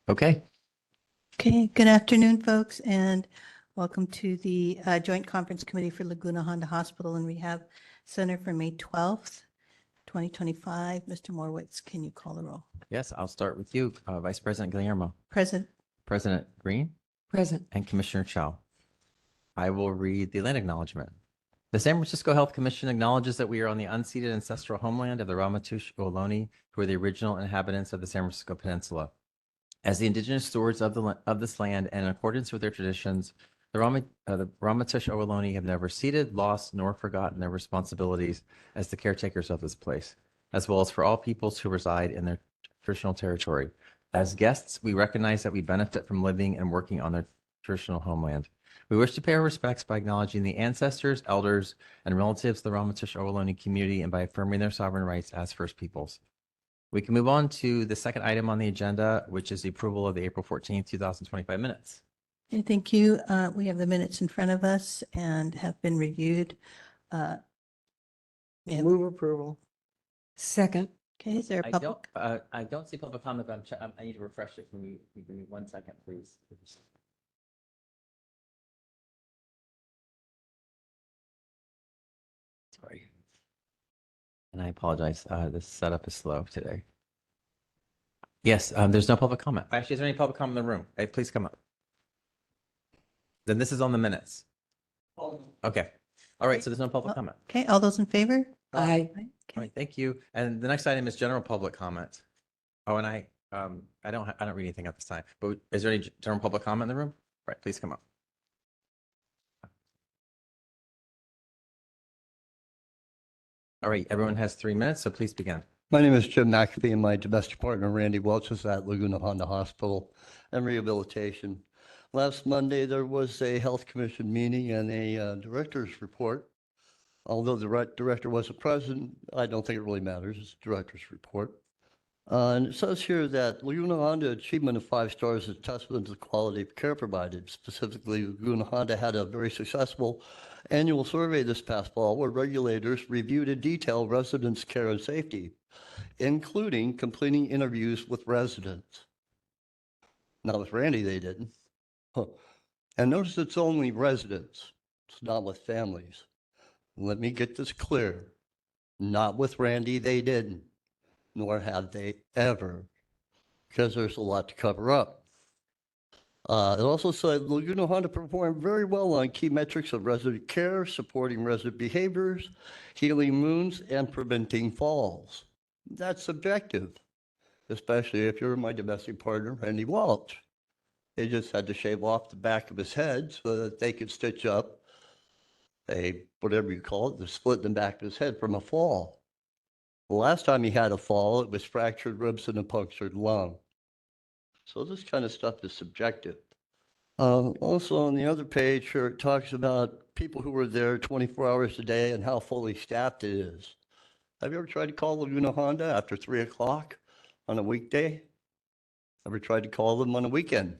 Okay. Okay, good afternoon, folks, and welcome to the Joint Conference Committee for Laguna Honda Hospital and Rehab Center for May 12th, 2025. Mr. Morwitz, can you call the roll? Yes, I'll start with you, Vice President Guillermo, Present. President Green, Present. and Commissioner Chow. I will read the land acknowledgement. The San Francisco Health Commission acknowledges that we are on the unceded ancestral homeland of the Ramaytush Ohlone, who are the original inhabitants of the San Francisco Peninsula. As the indigenous stewards of this land and in accordance with their traditions, the Ramaytush Ohlone have never ceded, lost, nor forgotten their responsibilities as the caretakers of this place, as well as for all peoples who reside in their traditional territory. As guests, we recognize that we benefit from living and working on their traditional homeland. We wish to pay our respects by acknowledging the ancestors, elders, and relatives of the Ramaytush Ohlone community and by affirming their sovereign rights as First Peoples. We can move on to the second item on the agenda, which is the approval of the April 14th, 2025 minutes. Okay, thank you. We have the minutes in front of us and have been reviewed. Move approval. Second. Okay, is there a public? I don't see public comment, but I need to refresh it. Can you give me 1 second, please? Sorry. And I apologize. This setup is slow today. Yes, there's no public comment. Actually, is there any public comment in the room? Hey, please come up. Then this is on the minutes. Okay. All right. So there's no public comment. Okay, all those in favor? Aye. All Okay. right. Thank you. And the next item is general public comment. Oh, and I don't read anything at this time. But is there any general public comment in the room? Right. Please come up. All right. Everyone has 3 minutes, so please begin. My name is Jim McAfee, and my domestic partner, Randy Welch, is at Laguna Honda Hospital and Rehabilitation. Last Monday, there was a Health Commission meeting and a director's report. Although the director wasn't present, I don't think it really matters. It's a director's report. And it says here that Laguna Honda achievement of 5 stars is a testament to the quality of care provided. Specifically, Laguna Honda had a very successful annual survey this past fall where regulators reviewed in detail residents' care and safety, including completing interviews with residents. Not with Randy, they didn't. And notice it's only residents. It's not with families. Let me get this clear. Not with Randy, they didn't, nor have they ever, because there's a lot to cover up. It also said Laguna Honda performed very well on key metrics of resident care, supporting resident behaviors, healing wounds, and preventing falls. That's subjective, especially if you're my domestic partner, Randy Welch. They just had to shave off the back of his head so that they could stitch up a, whatever you call it, the split in the back of his head from a fall. The last time he had a fall, it was fractured ribs and a punctured lung. So this kind of stuff is subjective. Also on the other page here, it talks about people who were there 24 hours a day and how fully staffed it is. Have you ever tried to call Laguna Honda after 3 o'clock on a weekday? Ever tried to call them on a weekend?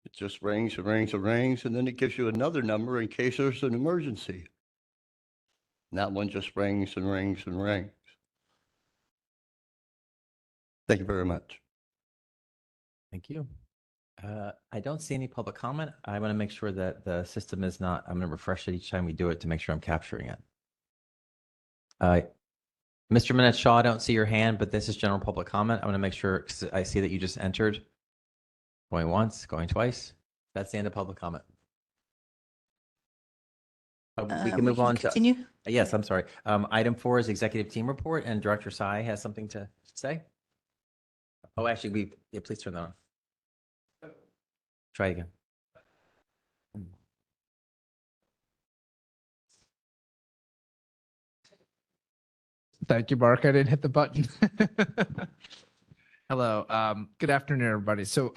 It just rings and rings and rings, and then it gives you another number in case there's an emergency. And that one just rings and rings and rings. Thank you very much. Thank you. I don't see any public comment. I want to make sure that the system is not, I'm going to refresh it each time we do it to make sure I'm capturing it. Mr. Minette Shaw, I don't see your hand, but this is general public comment. I want to make sure, 'cause I see that you just entered. Going once, going twice. That's the end of public comment. We can move on to. Continue. Yes, I'm sorry. Item 4 is executive team report, and Director Sai has something to say. Oh, actually, yeah, please turn that on. Try again. Thank you, Mark. I didn't hit the button. Hello. Good afternoon, everybody. So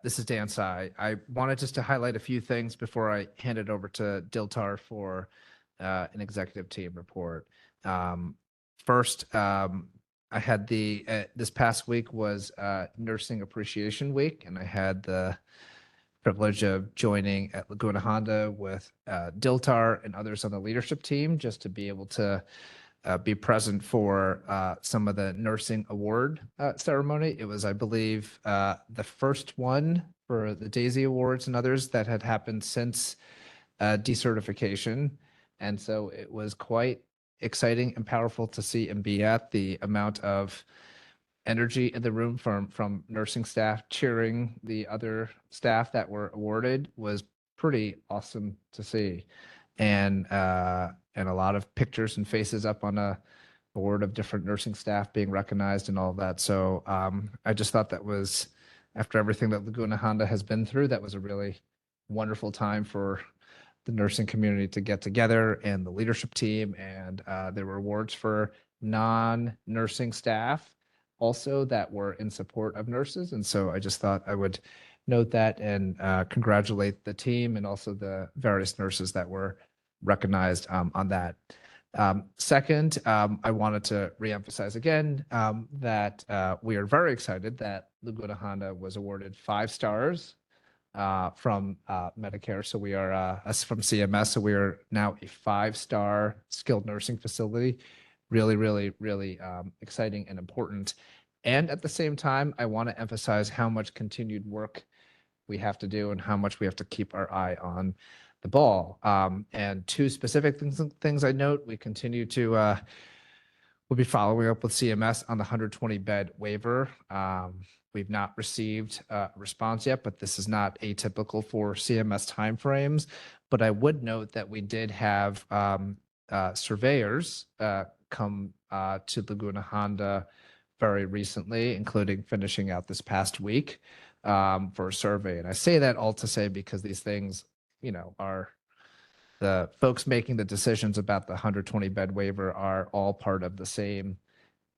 this is Dan Sai. I wanted just to highlight a few things before I hand it over to Diltar for an executive team report. First, I had this past week was Nursing Appreciation Week, and I had the privilege of joining at Laguna Honda with Diltar and others on the leadership team just to be able to be present for some of the nursing award ceremony. It was, I believe, the first one for the Daisy Awards and others that had happened since decertification. And so it was quite exciting and powerful to see and be at. The amount of energy in the room from nursing staff cheering the other staff that were awarded was pretty awesome to see. And a lot of pictures and faces up on a board of different nursing staff being recognized and all of that. So I just thought that was, after everything that Laguna Honda has been through, that was a really wonderful time for the nursing community to get together and the leadership team. And there were awards for non-nursing staff also that were in support of nurses. And so I just thought I would note that and congratulate the team and also the various nurses that were recognized on that. Second, I wanted to reemphasize again that we are very excited that Laguna Honda was awarded 5 stars from Medicare. So we are us from CMS. So we are now a 5-star skilled nursing facility. Really, really, really exciting and important. And at the same time, I want to emphasize how much continued work we have to do and how much we have to keep our eye on the ball. And 2 specific things I note: we continue to we'll be following up with CMS on the 120-bed waiver. We've not received a response yet, but this is not atypical for CMS timeframes. But I would note that we did have surveyors come to Laguna Honda very recently, including finishing out this past week for a survey. And I say that all to say because these things, are the folks making the decisions about the 120-bed waiver are all part of the same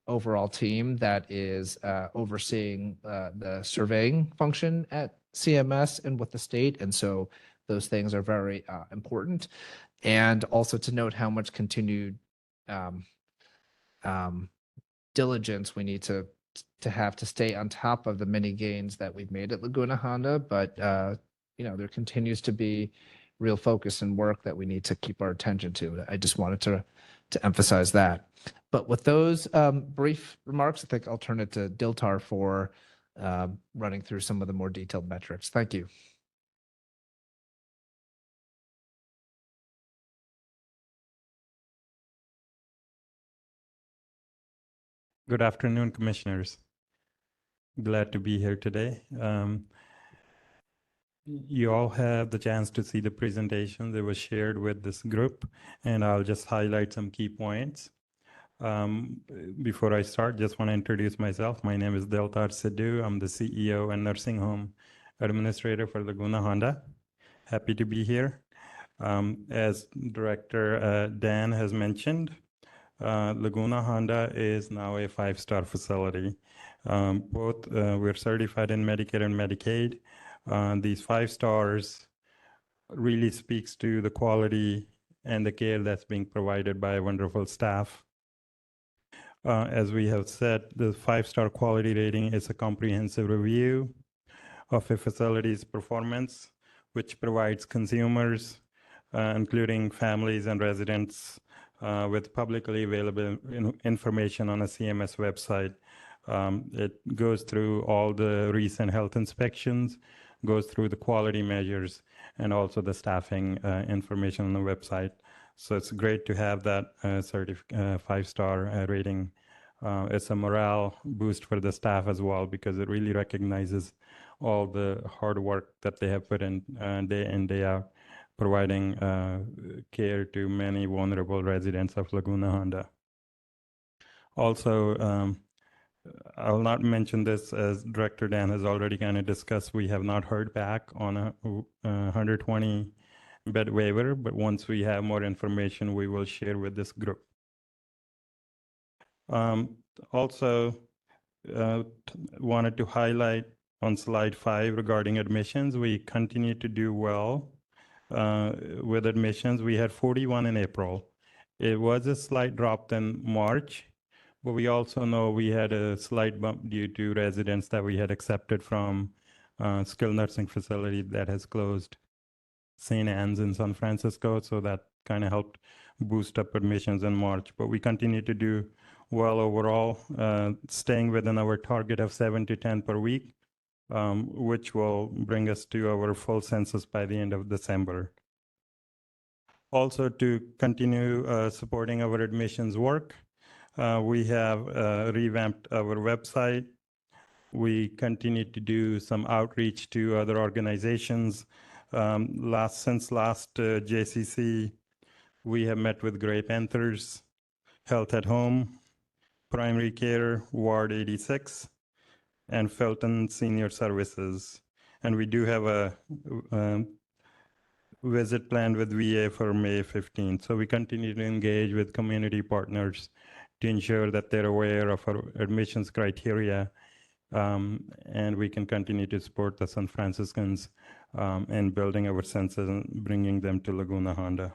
overall team that is overseeing the surveying function at CMS and with the state. And so those things are very important. And also to note how much continued diligence we need to have to stay on top of the many gains that we've made at Laguna Honda. But, there continues to be real focus and work that we need to keep our attention to. I just wanted to emphasize that. But with those brief remarks, I think I'll turn it to Diltar for running through some of the more detailed metrics. Thank you. Good afternoon, commissioners. Glad to be here today. You all have the chance to see the presentation that was shared with this group, and I'll just highlight some key points. Before I start, just want to introduce myself. My name is Diltar Sidhu. I'm the CEO and Nursing Home Administrator for Laguna Honda. Happy to be here. As Director Dan has mentioned, Laguna Honda is now a 5-star facility. We're certified in Medicare and Medicaid. These 5 stars really speaks to the quality and the care that's being provided by a wonderful staff. As we have said, the 5-star quality rating is a comprehensive review of a facility's performance, which provides consumers, including families and residents, with publicly available information on a CMS website. It goes through all the recent health inspections, goes through the quality measures, and also the staffing information on the website. So it's great to have that 5-star rating. It's a morale boost for the staff as well, because it really recognizes all the hard work that they have put in day in, day out, providing care to many vulnerable residents of Laguna Honda. Also, I will not mention this, as Director Dan has already kind of discussed. We have not heard back on a 120-bed waiver, but once we have more information, we will share with this group. Also, wanted to highlight on slide 5 regarding admissions. We continue to do well with admissions. We had 41 in April. It was a slight drop in March, but we also know we had a slight bump due to residents that we had accepted from skilled nursing facility that has closed, St. Anne's in San Francisco. So that kind of helped boost up admissions in March. But we continue to do well overall, staying within our target of 7 to 10 per week, which will bring us to our full census by the end of December. Also, to continue supporting our admissions work, we have revamped our website. We continue to do some outreach to other organizations. Since last JCC, we have met with Gray Panthers, Health at Home, Primary Care, Ward 86, and Felton Senior Services. And we do have a visit planned with VA for May 15th. So we continue to engage with community partners to ensure that they're aware of our admissions criteria, and we can continue to support the San Franciscans in building our census and bringing them to Laguna Honda.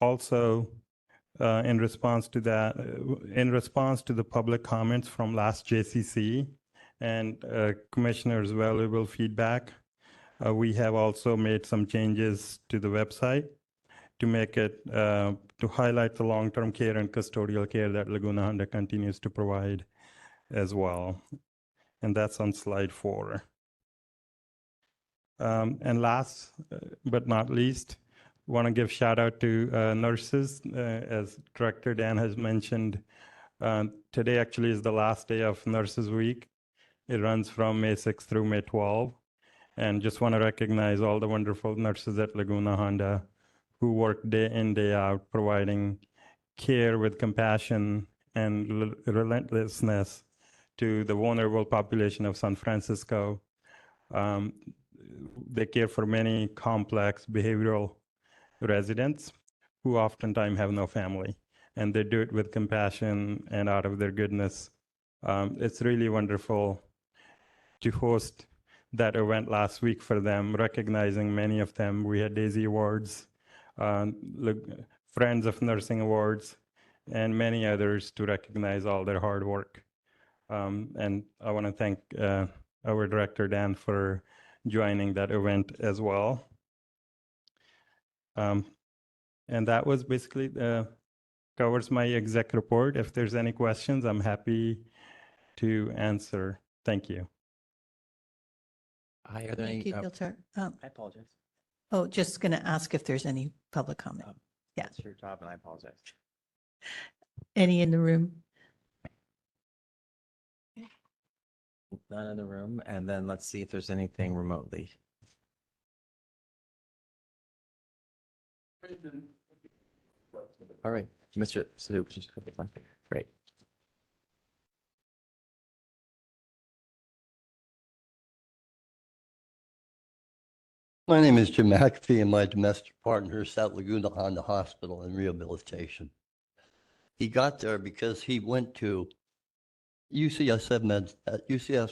Also, in response to the public comments from last JCC and commissioners' valuable feedback, we have also made some changes to the website to make it, to highlight the long-term care and custodial care that Laguna Honda continues to provide as well. And that's on slide 4. And last but not least, want to give shout out to nurses. As Director Dan has mentioned, today actually is the last day of Nurses Week. It runs from May 6th through May 12th. And just want to recognize all the wonderful nurses at Laguna Honda who work day in, day out, providing care with compassion and relentlessness to the vulnerable population of San Francisco. They care for many complex behavioral residents who oftentimes have no family, and they do it with compassion and out of their goodness. It's really wonderful to host that event last week for them, recognizing many of them. We had Daisy Awards, Friends of Nursing Awards, and many others to recognize all their hard work. And I want to thank our Director, Dan, for joining that event as well. And that was basically covers my exec report. If there's any questions, I'm happy to answer. Thank you. Hi, are there Thank any? you, Diltar. I apologize. Oh, just going to ask if there's any public comment. Yeah. That's your job, and I apologize. Any in the room? None in the room, and then let's see if there's anything remotely. All right, Mr. Sadhu, just click the button. Great. My name is Jim McAfee, and my domestic partner is at Laguna Honda Hospital and Rehabilitation. He got there because he went to UCS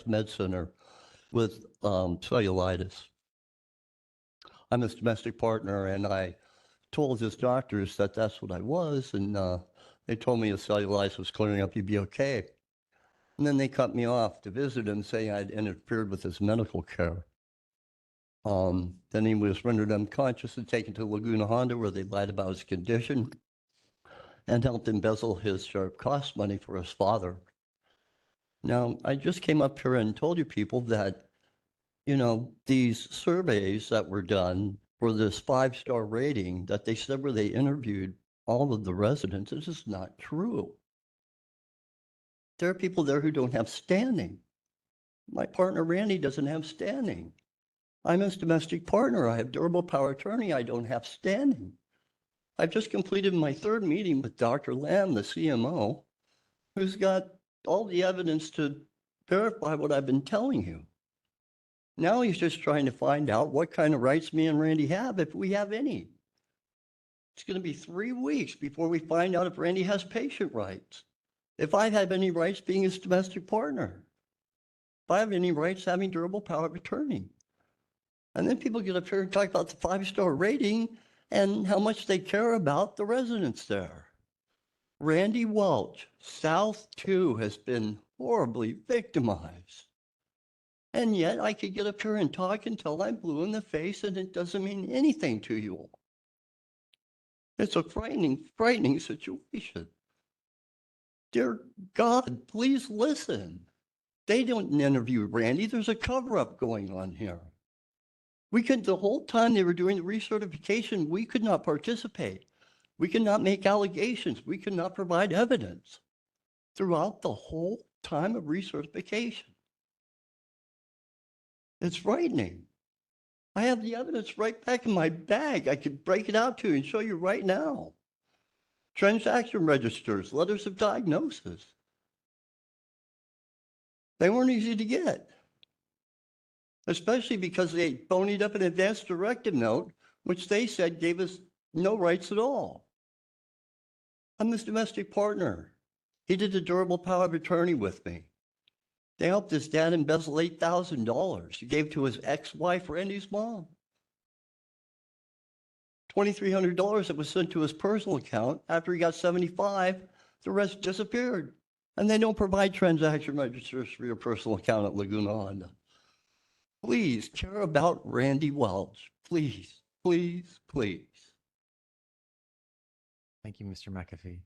Med Center with cellulitis. I'm his domestic partner, and I told his doctors that that's what I was, and they told me his cellulitis was clearing up, he'd be okay. And then they cut me off to visit him, saying I'd interfered with his medical care. Then he was rendered unconscious and taken to Laguna Honda, where they lied about his condition and helped embezzle his share of cost money for his father. Now, I just came up here and told you people that, you know, these surveys that were done for this 5-star rating that they said where they interviewed all of the residents, this is not true. There are people there who don't have standing. My partner, Randy, doesn't have standing. I'm his domestic partner. I have durable power of attorney. I don't have standing. I've just completed my 3rd meeting with Dr. Lamb, the CMO, who's got all the evidence to verify what I've been telling you. Now he's just trying to find out what kind of rights me and Randy have, if we have any. It's going to be 3 weeks before we find out if Randy has patient rights, if I have any rights being his domestic partner, if I have any rights having durable power of attorney. And then people get up here and talk about the 5-star rating and how much they care about the residents there. Randy Welch, South 2, has been horribly victimized. And yet I could get up here and talk until I'm blue in the face, and it doesn't mean anything to you all. It's a frightening, frightening situation. Dear God, please listen. They don't interview Randy. There's a cover-up going on here. We could, the whole time they were doing the recertification, we could not participate. We could not make allegations. We could not provide evidence throughout the whole time of recertification. It's frightening. I have the evidence right back in my bag. I could break it out to you and show you right now. Transaction registers, letters of diagnosis. They weren't easy to get, especially because they phonied up an advance directive note, which they said gave us no rights at all. I'm his domestic partner. He did the durable power of attorney with me. They helped his dad embezzle $8,000 he gave to his ex-wife, Randy's mom. $2,300 that was sent to his personal account. After he got 75, the rest disappeared. And they don't provide transaction registers for your personal account at Laguna Honda. Please care about Randy Welch. Please, please, please. Thank you, Mr. McAfee.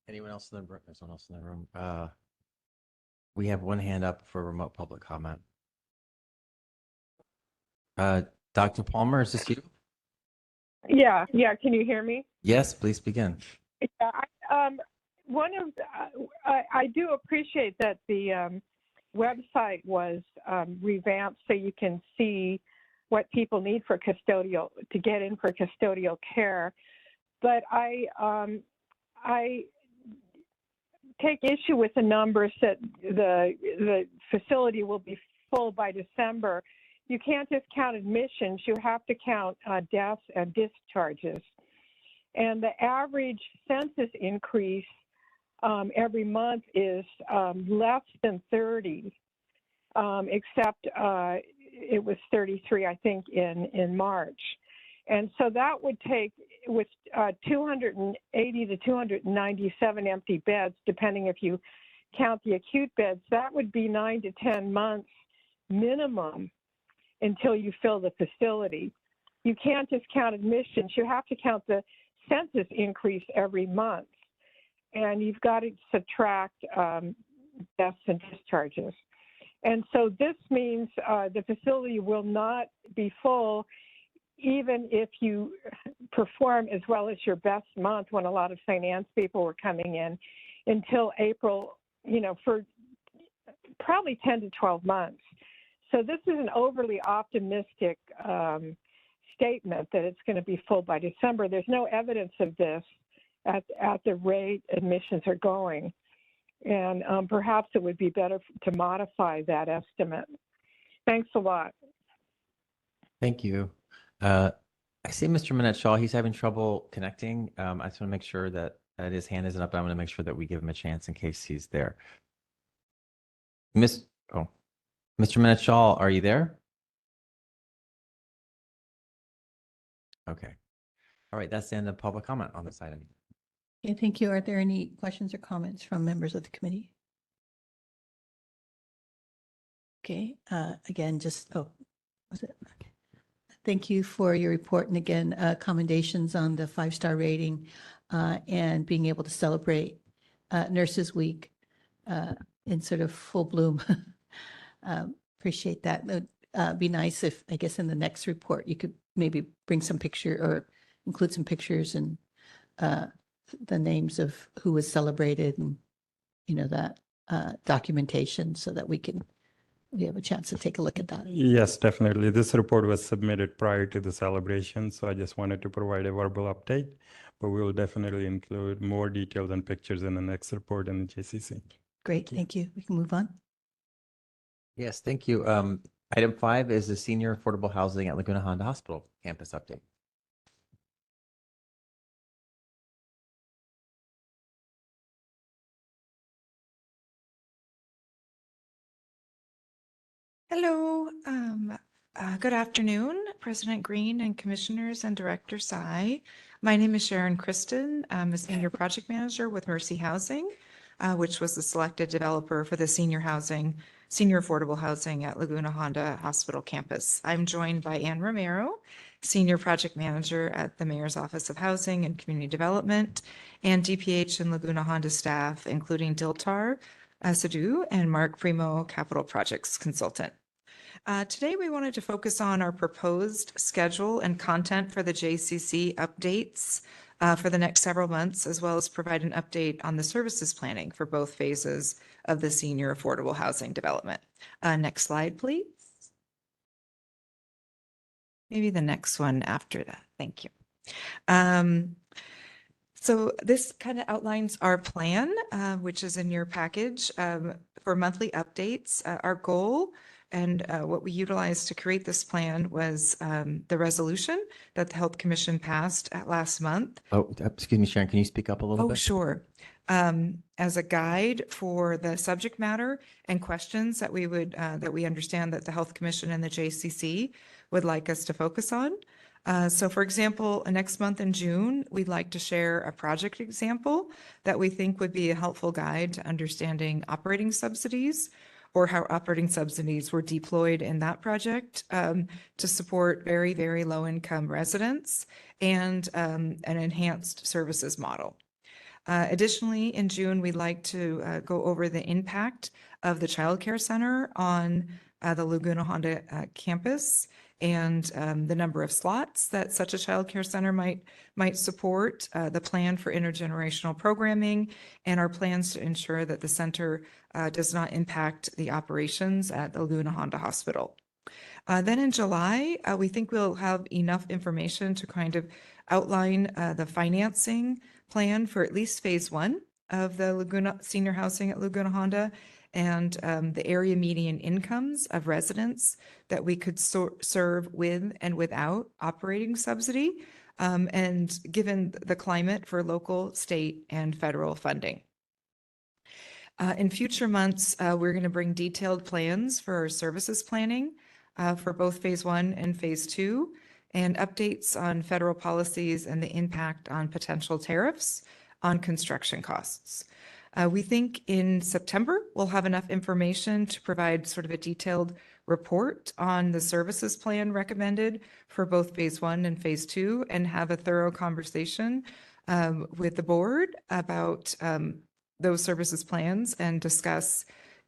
Anyone else in the room? There's someone else in the room. We have one hand up for remote public comment. Dr. Palmer, is this you? Yeah. Can you hear me? Yes, please begin. Yeah. I do appreciate that the website was revamped so you can see what people need for to get in for custodial care. But I take issue with the numbers that the facility will be full by December. You can't just count admissions, you have to count deaths and discharges. And the average census increase every month is less than 30, except it was 33, I think, in March. And so that would take, with 280 to 297 empty beds, depending if you count the acute beds, that would be 9 to 10 months minimum until you fill the facility. You can't just count admissions. You have to count the census increase every month. And you've got to subtract deaths and discharges. And so this means the facility will not be full even if you perform as well as your best month, when a lot of finance people were coming in, until April, for probably 10 to 12 months. So this is an overly optimistic statement that it's going to be full by December. There's no evidence of this at the rate admissions are going. And perhaps it would be better to modify that estimate. Thanks a lot. Thank you. I see Mr. Minette Shaw. He's having trouble connecting. I just want to make sure that his hand isn't up. I'm going to make sure that we give him a chance in case he's there. Mr. Minette Shaw, are you there? Okay. All right. That's the end of public comment on this item. Okay, thank you. Are there any questions or comments from members of the committee? Okay, again, was it? Okay. Thank you for your report. And again, commendations on the 5-star rating and being able to celebrate Nurses Week in sort of full bloom. Appreciate that. It would be nice if, I guess, in the next report, you could maybe bring some picture or include some pictures and the names of who was celebrated and, that documentation so that we have a chance to take a look at that. Yes, definitely. This report was submitted prior to the celebration, so I just wanted to provide a verbal update, but we will definitely include more details and pictures in the next report in the JCC. Great, thank you. We can move on. Yes, thank you. Item 5 is the Senior Affordable Housing at Laguna Honda Hospital campus update. Hello. Good afternoon, President Green and Commissioners and Director Tsai. My name is Sharon Kristen. I'm a Senior Project Manager with Mercy Housing, which was the selected developer for the senior affordable housing at Laguna Honda Hospital campus. I'm joined by Ann Romero, Senior Project Manager at the Mayor's Office of Housing and Community Development, and DPH and Laguna Honda staff, including Diltar Sadhu and Mark Primo, Capital Projects Consultant. Today, we wanted to focus on our proposed schedule and content for the JCC updates for the next several months, as well as provide an update on the services planning for both phases of the senior affordable housing development. Next slide, please. Maybe the next one after that. Thank you. So this kind of outlines our plan, which is in your package for monthly updates. Our goal and what we utilized to create this plan was the resolution that the Health Commission passed last month. Oh, excuse me, Sharon, can you speak up a little Oh, bit? sure. As a guide for the subject matter and questions that we would, that we understand that the Health Commission and the JCC would like us to focus on. So for example, next month in June, we'd like to share a project example that we think would be a helpful guide to understanding operating subsidies or how operating subsidies were deployed in that project to support very, very low income residents and an enhanced services model. Additionally, in June, we'd like to go over the impact of the Child Care Center on the Laguna Honda campus and the number of slots that such a Child Care Center might support, the plan for intergenerational programming, and our plans to ensure that the center does not impact the operations at the Laguna Honda Hospital. Then in July, we think we'll have enough information to kind of outline the financing plan for at least phase one of the Laguna senior housing at Laguna Honda and the area median incomes of residents that we could serve with and without operating subsidy, and given the climate for local, state, and federal funding. In future months, we're going to bring detailed plans for our services planning for both phase one and phase two, and updates on federal policies and the impact on potential tariffs on construction costs. We think in September, we'll have enough information to provide sort of a detailed report on the services plan recommended for both phase one and phase two, and have a thorough conversation with the board about those services plans and discuss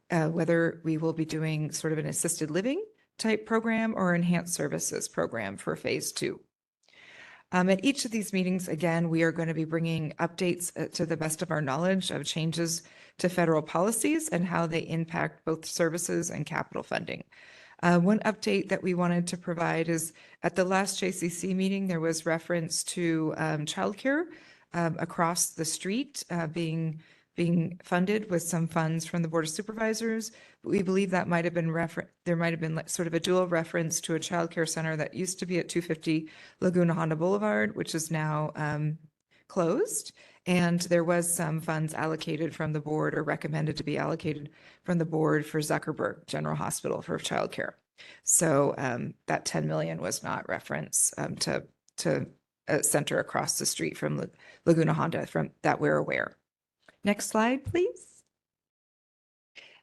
whether we will be doing sort of an assisted living type program or enhanced services program for phase two. At each of these meetings, again, we are going to be bringing updates to the best of our knowledge of changes to federal policies and how they impact both services and capital funding. One update that we wanted to provide is at the last JCC meeting, there was reference to childcare across the street being funded with some funds from the Board of Supervisors. But we believe that might have been there might have been sort of a dual reference to a child care center that used to be at 250 Laguna Honda Boulevard, which is now closed. And there was some funds allocated from the board or recommended to be allocated from the board for Zuckerberg General Hospital for childcare. So that 10 million was not referenced to a center across the street from Laguna Honda from that we're aware. Next slide, please.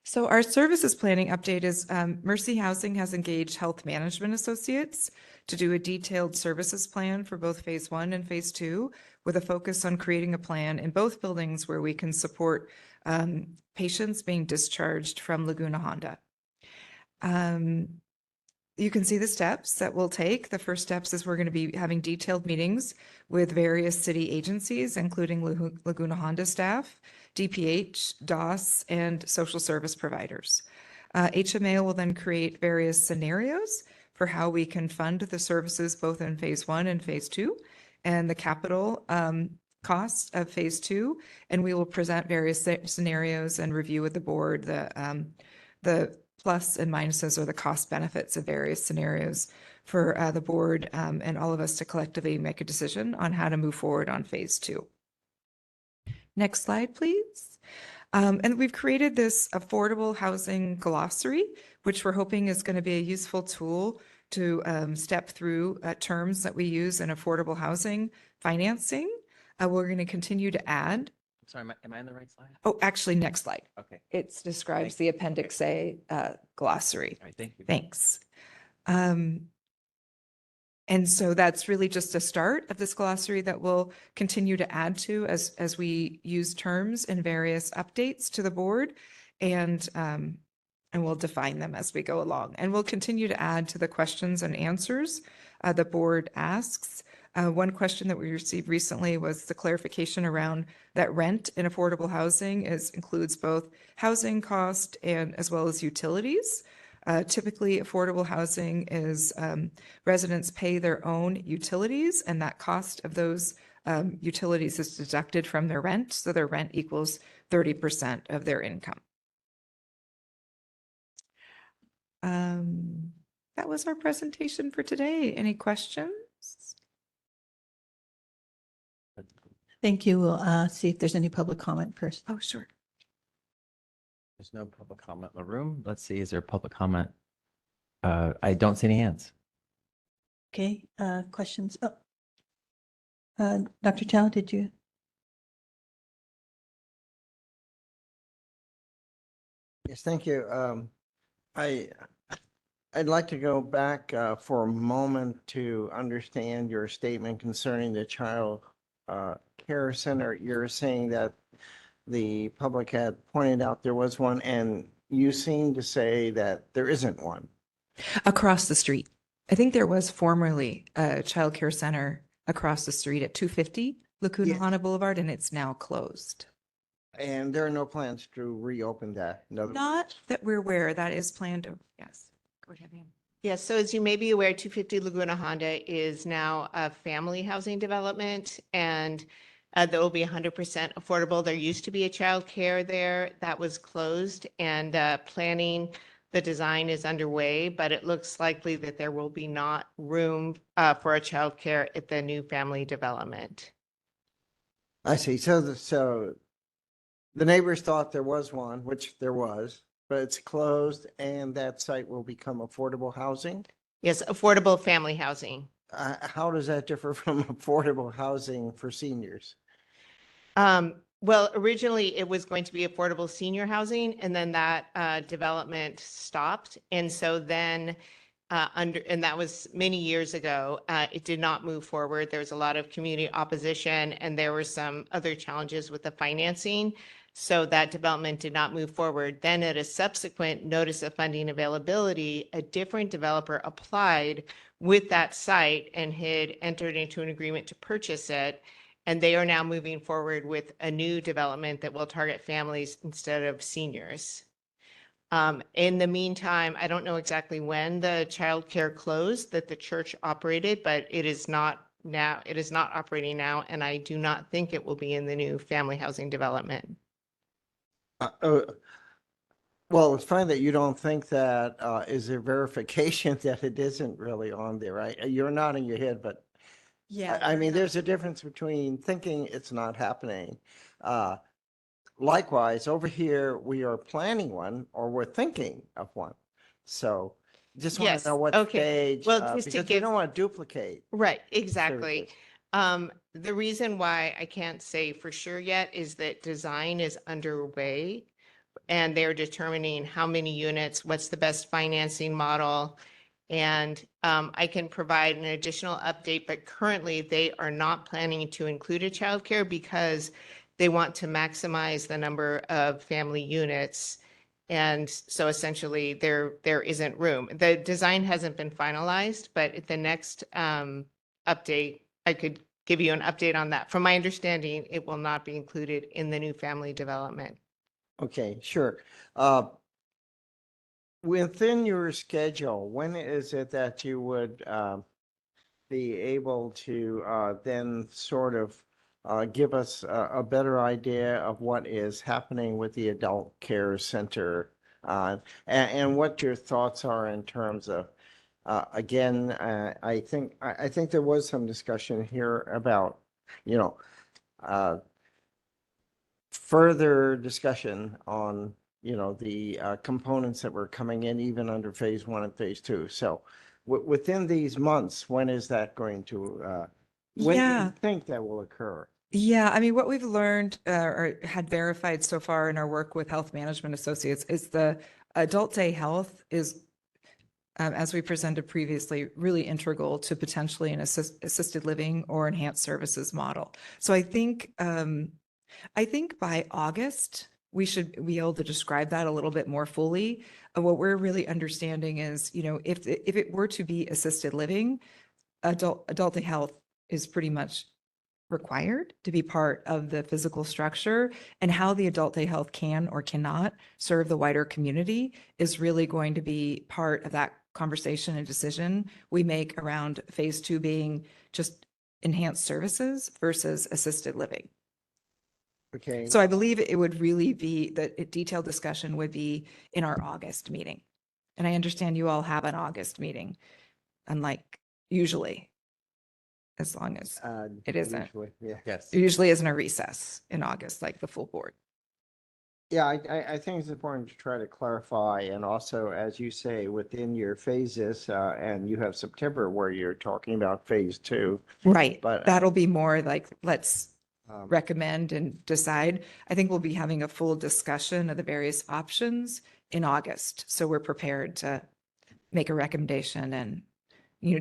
So our services planning update is Mercy Housing has engaged Health Management Associates to do a detailed services plan for both phase one and phase two, with a focus on creating a plan in both buildings where we can support patients being discharged from Laguna Honda. You can see the steps that we'll take. The first steps is we're going to be having detailed meetings with various city agencies, including Laguna Honda staff, DPH, DOS, and social service providers. HMA will then create various scenarios for how we can fund the services both in phase one and phase two, and the capital costs of phase two. And we will present various scenarios and review with the board the plus and minuses or the cost benefits of various scenarios for the board and all of us to collectively make a decision on how to move forward on phase two. Next slide, please. And we've created this affordable housing glossary, which we're hoping is going to be a useful tool to step through terms that we use in affordable housing financing. We're going to continue to add. Sorry, am I on the right slide? Oh, actually, next slide. Okay. It describes the Appendix A glossary. All right, thank you. Thanks. And so that's really just a start of this glossary that we'll continue to add to as we use terms in various updates to the board. And we'll define them as we go along. And we'll continue to add to the questions and answers the board asks. One question that we received recently was the clarification around that rent in affordable housing includes both housing cost and as well as utilities. Typically, affordable housing is residents pay their own utilities, and that cost of those utilities is deducted from their rent. So their rent equals 30% of their income. That was our presentation for today. Any questions? Thank you. We'll see if there's any public comment first. Oh, sure. There's no public comment in the room. Let's see, is there public comment? I don't see any hands. Okay, questions? Oh, Dr. Chow, did you? Yes, thank you. I'd like to go back for a moment to understand your statement concerning the child care center. You're saying that the public had pointed out there was one, and you seem to say that there isn't one. Across the street. I think there was formerly a child care center across the street at 250 Lacuna Yeah. Hanna Boulevard, and it's now closed. And there are no plans to reopen that. In other Not that we're aware, that is planned. Yes. Go ahead, Ann. Yes, so as you may be aware, 250 Laguna Honda is now a family housing development, and that will be 100% affordable. There used to be a child care there that was closed, and planning, the design is underway, but it looks likely that there will be not room for a child care at the new family development. I see. So the neighbors thought there was one, which there was, but it's closed, and that site will become affordable housing. Yes, affordable family housing. How does that differ from affordable housing for seniors? Well, originally it was going to be affordable senior housing, and then that development stopped. And so then and that was many years ago, it did not move forward. There was a lot of community opposition, and there were some other challenges with the financing. So that development did not move forward. Then at a subsequent notice of funding availability, a different developer applied with that site and had entered into an agreement to purchase it. And they are now moving forward with a new development that will target families instead of seniors. In the meantime, I don't know exactly when the childcare closed that the church operated, but it is not operating now, and I do not think it will be in the new family housing development. Well, it's fine that you don't think that. Is there verification that it isn't really on there, right? You're nodding your head, but I mean, there's a difference between thinking it's not happening. Likewise, over here, we are planning one, or we're thinking of one. So just want Yes, to know what okay. stage, Well, just to because we give- don't want to duplicate. Right, exactly. services. The reason why I can't say for sure yet is that design is underway, and they're determining how many units, what's the best financing model. And I can provide an additional update, but currently they are not planning to include a childcare because they want to maximize the number of family units. And so essentially there isn't room. The design hasn't been finalized, but at the next update, I could give you an update on that. From my understanding, it will not be included in the new family development. Okay, sure. Within your schedule, when is it that you would be able to then sort of give us a better idea of what is happening with the adult care center and what your thoughts are in terms of, again, I think there was some discussion here about, further discussion on the components that were coming in even under phase 1 and phase 2. So within these months, when is that going to, when do Yeah. you think that will occur? Yeah, I mean, what we've learned or had verified so far in our work with Health Management Associates is the adult day health is as we presented previously, really integral to potentially an assisted living or enhanced services model. So I think by August, we should be able to describe that a little bit more fully. What we're really understanding is, if it were to be assisted living, adult health is pretty much required to be part of the physical structure, and how the adult day health can or cannot serve the wider community is really going to be part of that conversation and decision we make around phase 2 being just enhanced services versus assisted living. Okay. So I believe it would really be, the detailed discussion would be in our August meeting. And I understand you all have an August meeting, unlike usually, as long as it isn't. Usually, yeah. Yes. There usually isn't a recess in August, like the full board. Yeah, I think it's important to try to clarify, and also, as you say, within your phases, and you have September where you're talking about phase 2. Right. But That'll be more like, let's um, recommend and decide. I think we'll be having a full discussion of the various options in August. So we're prepared to make a recommendation and,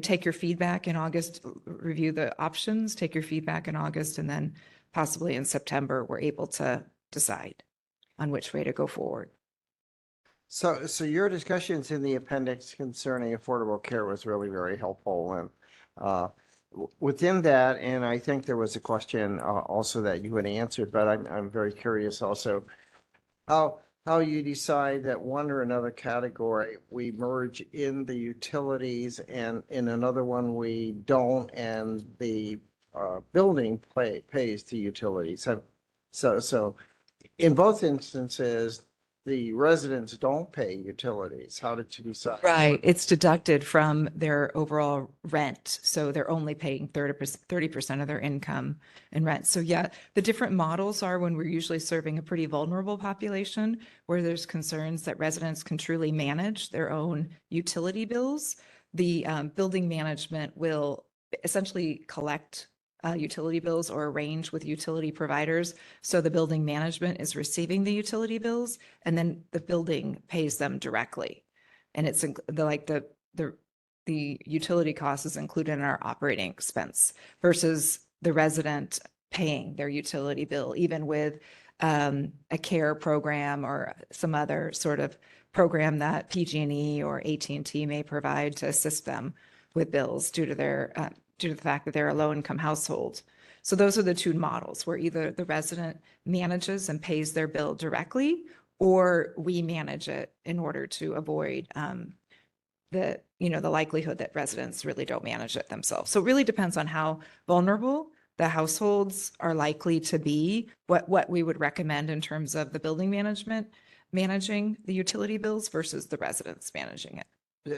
take your feedback in August, review the options, take your feedback in August, and then possibly in September, we're able to decide on which way to go forward. So your discussions in the appendix concerning affordable care was really very helpful, and within that, and I think there was a question also that you had answered, but I'm very curious also how you decide that one or another category we merge in the utilities, and in another one we don't, and the building pays the utilities. So in both instances, the residents don't pay utilities. How did you decide? Right. It's deducted from their overall rent. So they're only paying 30% of their income in rent. So yeah, the different models are when we're usually serving a pretty vulnerable population where there's concerns that residents can truly manage their own utility bills. The building management will essentially collect utility bills or arrange with utility providers. So the building management is receiving the utility bills, and then the building pays them directly. And it's the utility cost is included in our operating expense versus the resident paying their utility bill, even with a care program or some other sort of program that PG&E or AT&T may provide to assist them with bills due to the fact that they're a low-income household. So those are the two models where either the resident manages and pays their bill directly, or we manage it in order to avoid the likelihood that residents really don't manage it themselves. So it really depends on how vulnerable the households are likely to be, what we would recommend in terms of the building management managing the utility bills versus the residents managing it.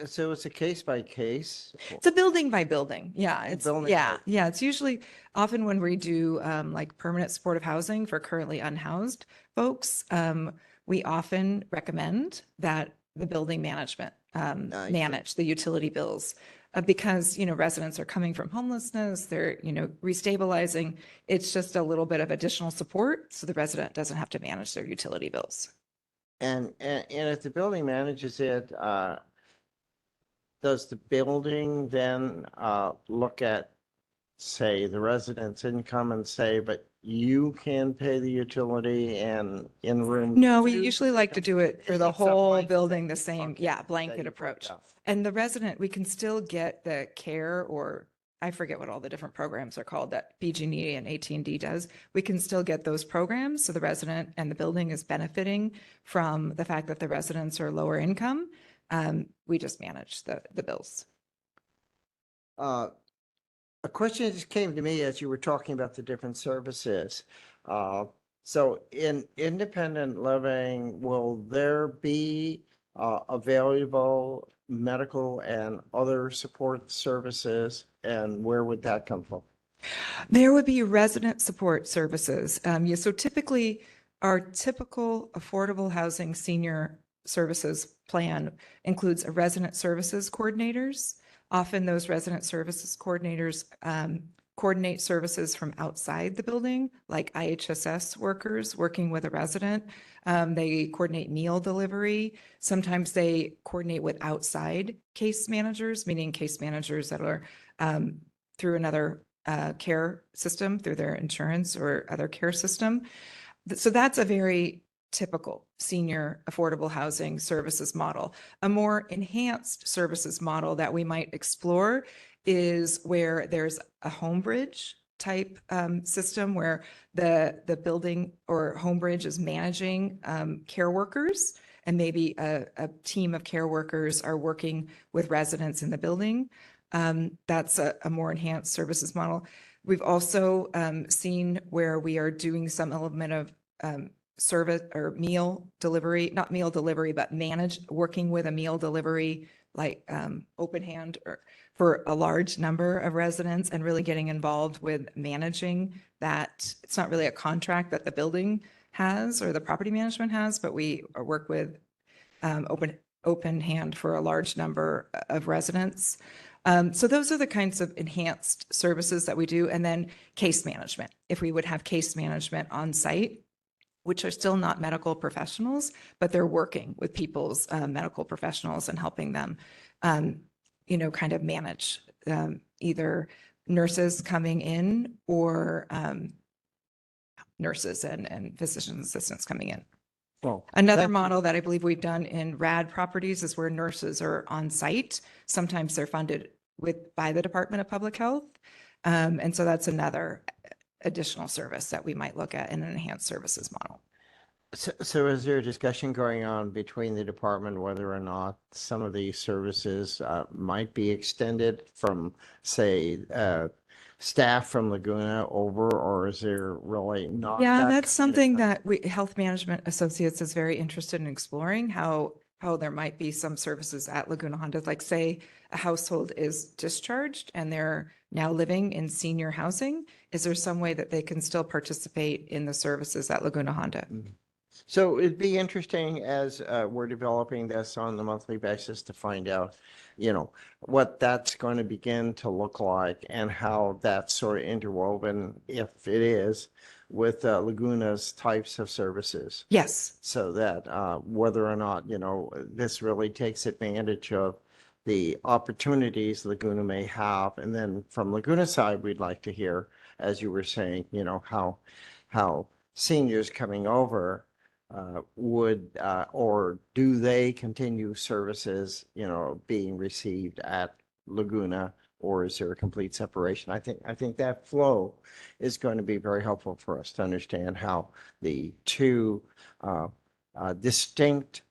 So it's a case by case? It's a building by building. Yeah. It's Building yeah. by- Yeah. It's usually often when we do like permanent supportive housing for currently unhoused folks, we often recommend that the building management see. manage the utility bills because, residents are coming from homelessness, they're, restabilizing. It's just a little bit of additional support so the resident doesn't have to manage their utility bills. And if the building manages it, does the building then look at, say, the resident's income and say, but you can pay the utility and in room? No, we two, usually like to do it for the It's a whole blanket building the that- same, okay, yeah, that blanket you put approach. down. And the resident, we can still get the care, or I forget what all the different programs are called that PG&E and AT&D does. We can still get those programs. So the resident and the building is benefiting from the fact that the residents are lower income. We just manage the bills. A question just came to me as you were talking about the different services. So in independent living, will there be available medical and other support services? And where would that come from? There would be resident support services. So typically, our typical affordable housing senior services plan includes a resident services coordinators. Often those resident services coordinators coordinate services from outside the building, like IHSS workers working with a resident. They coordinate meal delivery. Sometimes they coordinate with outside case managers, meaning case managers that are through another care system, through their insurance or other care system. So that's a very typical senior affordable housing services model. A more enhanced services model that we might explore is where there's a home bridge type system where the building or home bridge is managing care workers, and maybe a team of care workers are working with residents in the building. That's a more enhanced services model. We've also seen where we are doing some element of service or meal delivery, not meal delivery, but working with a meal delivery, like open hand or for a large number of residents, and really getting involved with managing that. It's not really a contract that the building has or the property management has, but we work with open hand for a large number of residents. So those are the kinds of enhanced services that we do. And then case management, if we would have case management on site, which are still not medical professionals, but they're working with people's medical professionals and helping them, kind of manage either nurses coming in or nurses and physician assistants coming in. Well, Another thank you. model that I believe we've done in RAD properties is where nurses are on site. Sometimes they're funded by the Department of Public Health. And so that's another additional service that we might look at in an enhanced services model. So is there a discussion going on between the department whether or not some of these services might be extended from, say, staff from Laguna over, or is there really not? Yeah, that that's kind of- something that Health Management Associates is very interested in exploring, how there might be some services at Laguna Honda, like say a household is discharged and they're now living in senior housing. Is there some way that they can still participate in the services at Laguna Honda? So it'd be interesting as we're developing this on a monthly basis to find out, what that's going to begin to look like and how that's sort of interwoven, if it is, with Laguna's types of services. Yes. So that whether or not, this really takes advantage of the opportunities Laguna may have. And then from Laguna side, we'd like to hear, as you were saying, how seniors coming over would or do they continue services, being received at Laguna, or is there a complete separation? I think that flow is going to be very helpful for us to understand how the two distinct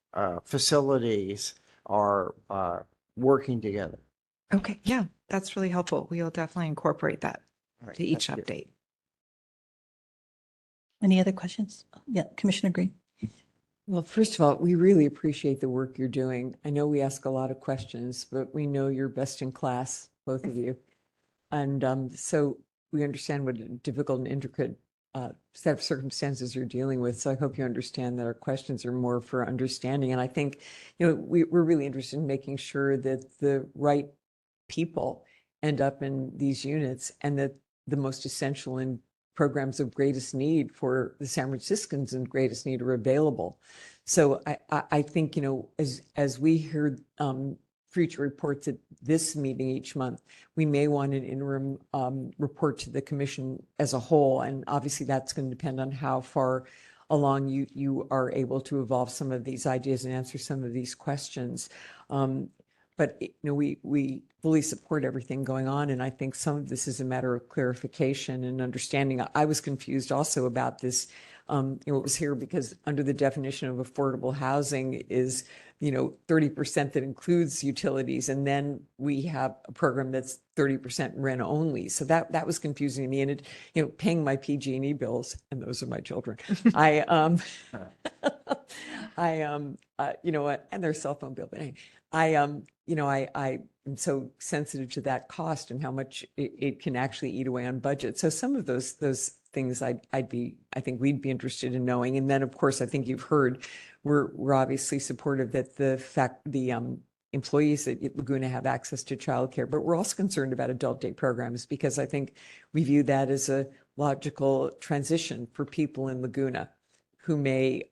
facilities are working together. Okay. Yeah, that's really helpful. We will definitely incorporate that All right, to each thank you. update. Any other questions? Yeah, Commissioner Green. Well, first of all, we really appreciate the work you're doing. I know we ask a lot of questions, but we know you're best in class, both of you. And so we understand what a difficult and intricate set of circumstances you're dealing with. So I hope you understand that our questions are more for understanding. And I think, we're really interested in making sure that the right people end up in these units and that the most essential and programs of greatest need for the San Franciscans and greatest need are available. So I think, as we hear future reports at this meeting each month, we may want an interim report to the commission as a whole. And obviously that's going to depend on how far along you are able to evolve some of these ideas and answer some of these questions. But we fully support everything going on. And I think some of this is a matter of clarification and understanding. I was confused also about this, what was here, because under the definition of affordable housing is, 30% that includes utilities. And then we have a program that's 30% rent only. So that was confusing to me. And it, paying my PG&E bills, and those are my children. And their cell phone bill, but anyway, I am so sensitive to that cost and how much it can actually eat away on budget. So some of those things I think we'd be interested in knowing. And then of course, I think you've heard, we're obviously supportive that the employees at Laguna have access to childcare, but we're also concerned about adult day programs because I think we view that as a logical transition for people in Laguna who may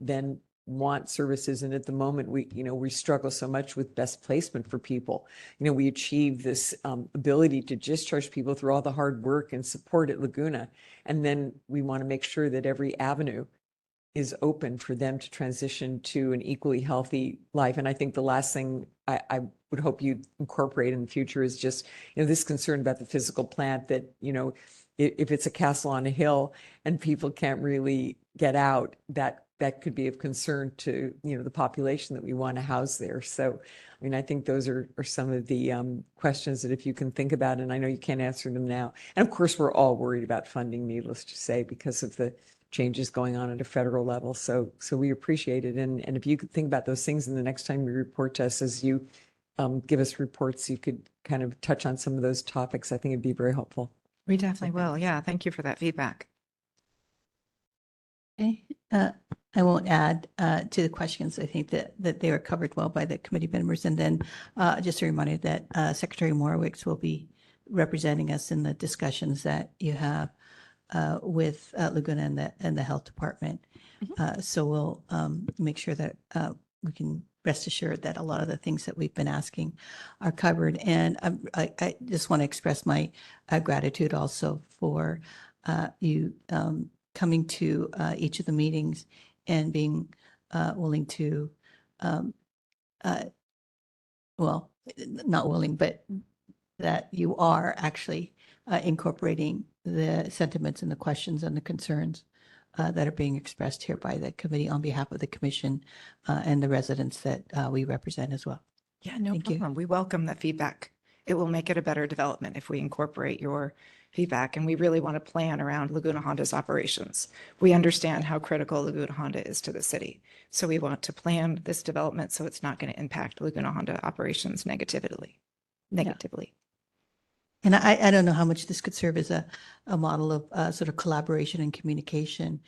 then want services. And at the moment, we struggle so much with best placement for people. We achieve this ability to discharge people through all the hard work and support at Laguna. And then we want to make sure that every avenue is open for them to transition to an equally healthy life. And I think the last thing I would hope you incorporate in the future is just, this concern about the physical plant that, if it's a castle on a hill and people can't really get out, that could be of concern to, the population that we want to house there. So, I think those are some of the questions that if you can think about, and I know you can't answer them now. And of course, we're all worried about funding, needless to say, because of the changes going on at a federal level. So we appreciate it. And if you could think about those things, and the next time you report to us, as you give us reports, you could kind of touch on some of those topics. I think it'd be very helpful. We definitely will. Yeah, thank you for that feedback. Okay, I won't add to the questions. I think that they were covered well by the committee members. And then just a reminder that Secretary Morowicz will be representing us in the discussions that you have with Laguna and the health department. So we'll make sure that we can rest assured that a lot of the things that we've been asking are covered. And I just want to express my gratitude also for you coming to each of the meetings and being willing to, well, not willing, but that you are actually incorporating the sentiments and the questions and the concerns that are being expressed here by the committee on behalf of the commission and the residents that we represent as well. Yeah, no Thank you. problem. We welcome the feedback. It will make it a better development if we incorporate your feedback. And we really want to plan around Laguna Honda's operations. We understand how critical Laguna Honda is to the city. So we want to plan this development so it's not going to impact Laguna Honda operations negatively. And I don't know how much this could serve as a model of sort of collaboration and communication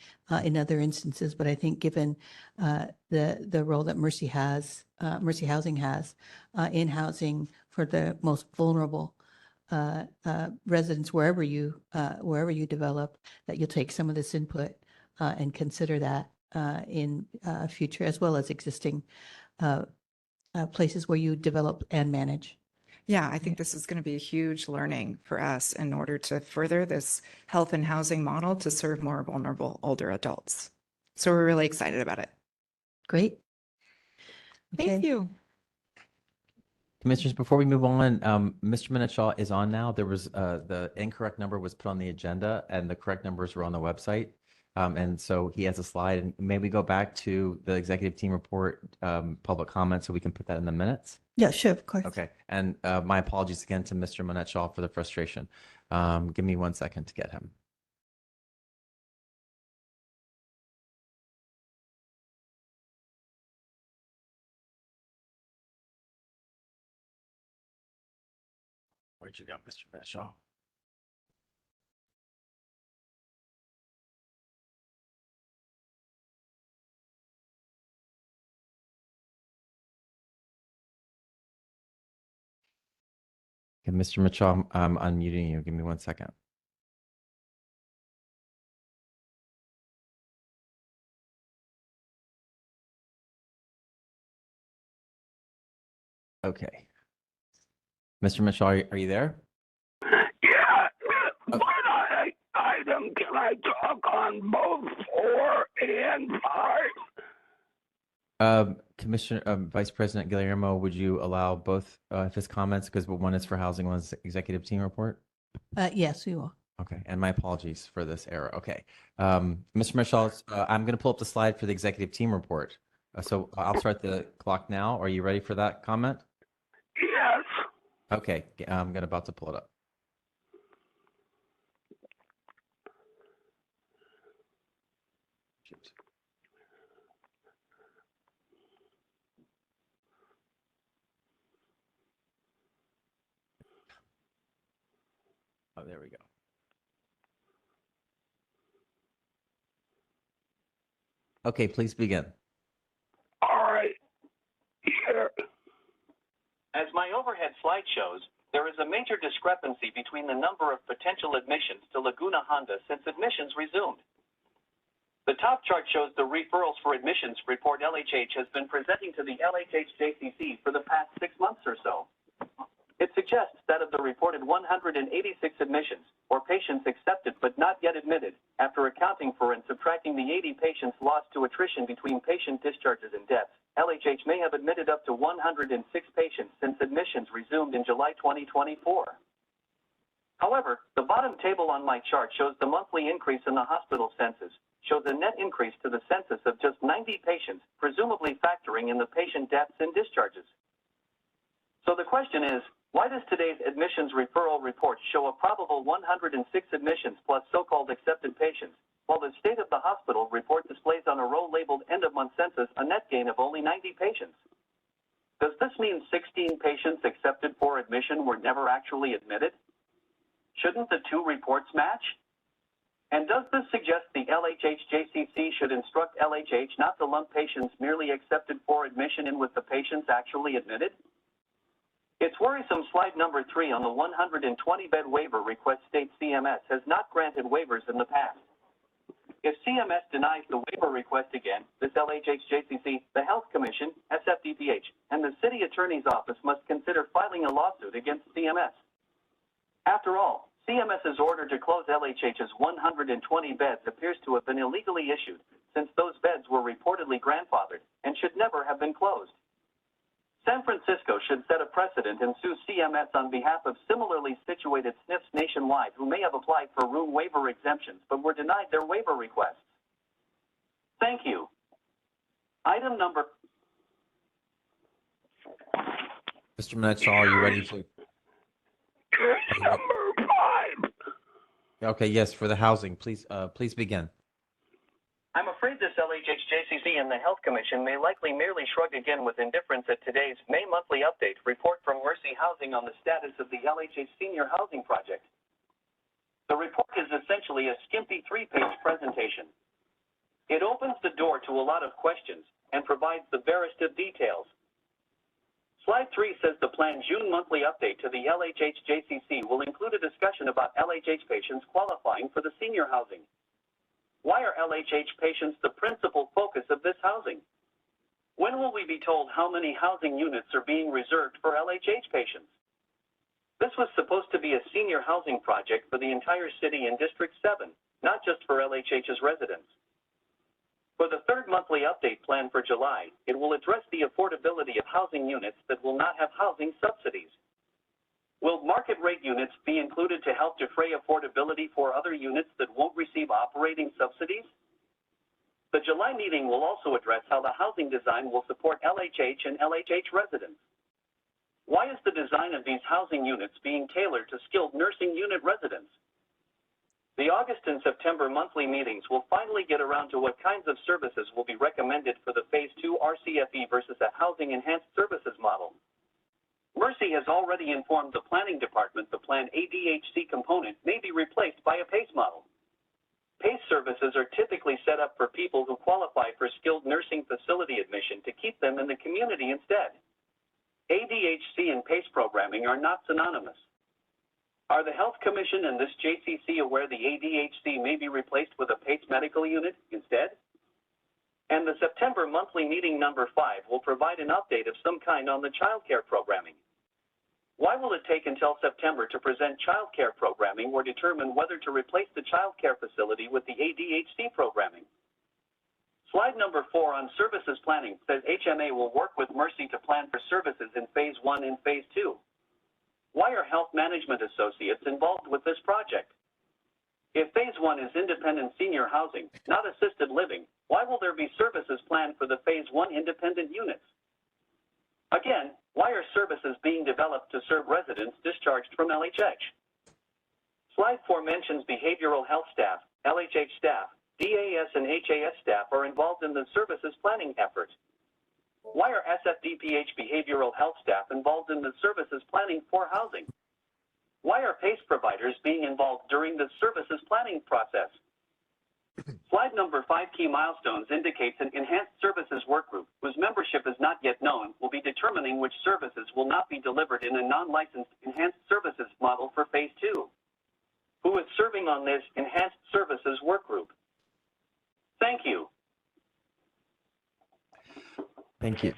in other instances, but I think given the role that Mercy Housing has in housing for the most vulnerable residents wherever you develop, that you'll take some of this input and consider that in future as well as existing places where you develop and manage. Yeah, I think this is going to be a huge learning for us in order to further this health and housing model to serve more vulnerable older adults. So we're really excited about it. Great. Thank Okay. you. Commissioners, before we move on, Mr. Minuteshaw is on now. There was the incorrect number was put on the agenda and the correct numbers were on the website. And so he has a slide, and may we go back to the executive team report, public comment, so we can put that in the minutes? Yeah, sure, of course. Okay. And my apologies again to Mr. Minuteshaw for the frustration. Give me 1 second to get him. Where'd you go, Mr. Minuteshaw? Okay, Mr. Mitchell, I'm unmuting you. Give me 1 second. Okay. Mr. Mitchell, are you there? Yeah, what item can I talk on both 4 and 5? Commissioner, Vice President Guillermo, would you allow both of his comments? Because one is for housing, one is executive team report. Yes, we will. Okay, and my apologies for this error. Okay, Mr. Mitchell, I'm going to pull up the slide for the executive team report. So I'll start the clock now. Are you ready for that comment? Yes. Okay, I'm about to pull it up. Shoot. Oh, there we go. Okay, please begin. All right. Here. As my overhead slide shows, there is a major discrepancy between the number of potential admissions to Laguna Honda since admissions resumed. The top chart shows the referrals for admissions report LHH has been presenting to the LHH JCC for the past 6 months or so. It suggests that of the reported 186 admissions, or patients accepted but not yet admitted, after accounting for and subtracting the 80 patients lost to attrition between patient discharges and deaths, LHH may have admitted up to 106 patients since admissions resumed in July 2024. However, the bottom table on my chart shows the monthly increase in the hospital census, shows a net increase to the census of just 90 patients, presumably factoring in the patient deaths and discharges. So the question is, why does today's admissions referral report show a probable 106 admissions plus so-called accepted patients, while the state of the hospital report displays on a row labeled end-of-month census a net gain of only 90 patients? Does this mean 16 patients accepted for admission were never actually admitted? Shouldn't the two reports match? And does this suggest the LHH JCC should instruct LHH not to lump patients merely accepted for admission in with the patients actually admitted? It's worrisome slide number 3 on the 120-bed waiver request states CMS has not granted waivers in the past. If CMS denies the waiver request again, this LHH JCC, the Health Commission, SFDPH, and the City Attorney's Office must consider filing a lawsuit against CMS. After all, CMS's order to close LHH's 120 beds appears to have been illegally issued, since those beds were reportedly grandfathered and should never have been closed. San Francisco should set a precedent and sue CMS on behalf of similarly situated SNFs nationwide who may have applied for room waiver exemptions but were denied their waiver requests. Thank you. Item number... Mr. Menetshall, are you ready to? Number 5. Okay, yes, for the housing, please begin. I'm afraid this LHH JCC and the Health Commission may likely merely shrug again with indifference at today's May monthly update report from Mercy Housing on the status of the LHH Senior Housing Project. The report is essentially a skimpy 3-page presentation. It opens the door to a lot of questions and provides the barest of details. Slide 3 says the planned June monthly update to the LHH JCC will include a discussion about LHH patients qualifying for the senior housing. Why are LHH patients the principal focus of this housing? When will we be told how many housing units are being reserved for LHH patients? This was supposed to be a senior housing project for the entire city in District 7, not just for LHH's residents. For the 3rd monthly update planned for July, it will address the affordability of housing units that will not have housing subsidies. Will market rate units be included to help defray affordability for other units that won't receive operating subsidies? The July meeting will also address how the housing design will support LHH and LHH residents. Why is the design of these housing units being tailored to skilled nursing unit residents? The August and September monthly meetings will finally get around to what kinds of services will be recommended for the Phase 2 RCFE versus a housing enhanced services model. Mercy has already informed the planning department the planned ADHC component may be replaced by a PACE model. PACE services are typically set up for people who qualify for skilled nursing facility admission to keep them in the community instead. ADHC and PACE programming are not synonymous. Are the Health Commission and this JCC aware the ADHC may be replaced with a PACE medical unit instead? And the September monthly meeting number 5 will provide an update of some kind on the child care programming. Why will it take until September to present child care programming or determine whether to replace the child care facility with the ADHC programming? Slide number 4 on services planning says HMA will work with Mercy to plan for services in Phase 1 and Phase 2. Why are health management associates involved with this project? If Phase 1 is independent senior housing, not assisted living, why will there be services planned for the Phase 1 independent units? Again, why are services being developed to serve residents discharged from LHH? Slide 4 mentions behavioral health staff, LHH staff, DAS and HAS staff are involved in the services planning effort. Why are SFDPH behavioral health staff involved in the services planning for housing? Why are PACE providers being involved during the services planning process? Slide number 5 key milestones indicates an enhanced services work group whose membership is not yet known will be determining which services will not be delivered in a non-licensed enhanced services model for phase 2. Who is serving on this enhanced services work group? Thank you. Thank you.